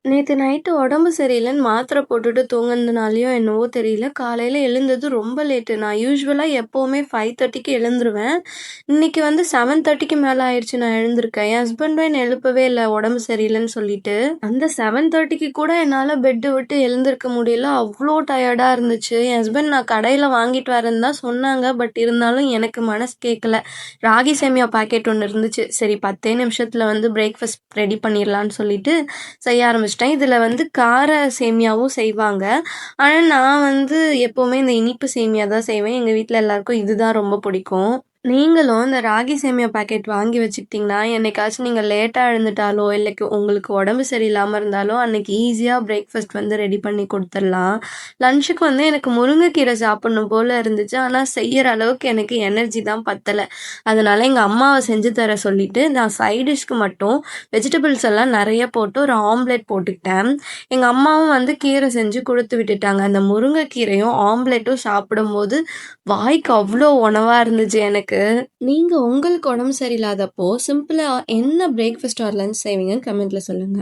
நேத்து நைட்டு உடம்பு சரியில்லன்னு மாத்திரை போட்டுட்டு தூங்குனதுனாலயோ என்னவோ தெரியல, காலையில எழுந்தது ரொம்ப லேட்டு. நான் யூசுவலா எப்பவுமே 5:30க்கு எழுந்துருவேன். இன்னைக்கு வந்து 7:30க்கு மேல ஆயிருச்சு நான் எழுந்திருக்கேன். என் ஹஸ்பண்டும் என்ன எழுப்பவே இல்ல, உடம்பு சரியில்லன்னு சொல்லிட்டு. அந்த 7:30க்கு கூட என்னால பெட்ட விட்டு எழுந்திருக்க முடியல. அவ்ளோ டயர்டா இருந்துச்சு. என் ஹஸ்பண்ட் நான் கடையில வாங்கிட்டு வரேன்னு தான் சொன்னாங்க. பட் இருந்தாலும் எனக்கு மனசு கேட்கல. ராகி சேமியா பாக்கெட் ஒண்ணு இருந்துச்சு. சரி 10 நிமிஷத்துல வந்து பிரேக்ஃபாஸ்ட் ரெடி பண்ணிரலான்னு சொல்லிட்டு செய்ய ஆரம்பிச்சுட்டேன். இதுல வந்து கார சேமியாவும் செய்வாங்க. ஆனா, நான் வந்து எப்பவுமே இந்த இனிப்பு சேமியா தான் செய்வேன். எங்க வீட்ல எல்லாருக்கும் இதுதான் ரொம்ப பிடிக்கும். நீங்களும் இந்த ராகி சேமியா பாக்கெட் வாங்கி வச்சுக்கிட்டீங்கன்னா, என்னைக்காச்சும் நீங்க லேட்டா எழுந்துட்டாலோ, உங்களுக்கு உடம்பு சரியில்லாம இருந்தாலோ, அன்னைக்கு ஈஸியா பிரேக்ஃபாஸ்ட் வந்து ரெடி பண்ணி குடுத்துடலாம். லஞ்சுக்கு வந்து எனக்கு முருங்கைக்கீரை சாப்பிடணும் போல இருந்துச்சு. ஆனா, செய்யற அளவுக்கு எனக்கு எனர்ஜி தான் பத்தல. அதனால எங்க அம்மாவ செஞ்சு தர சொல்லிட்டு, நான் சைட் டிஷ்க்கு மட்டும் வெஜிடபிள்ஸ் எல்லாம் நெறைய போட்டு ஒரு ஆம்லெட் போட்டுக்கிட்டேன். எங்க அம்மாவும் வந்து கீரை செஞ்சு குடுத்து விட்டுட்டாங்க. அந்த முருங்கைக்கீரையும், ஆம்லெட்டும் சாப்பிடும்போது வாய்க்கு அவ்ளோ உணவா இருந்துச்சு எனக்கு. நீங்க உங்களுக்கு உடம்பு சரியில்லாதப்போ, சிம்பிளா என்ன பிரேக்ஃபாஸ்ட் ஆர் லஞ்ச் செய்வீங்கன்னு கமெண்ட்ல சொல்லுங்க.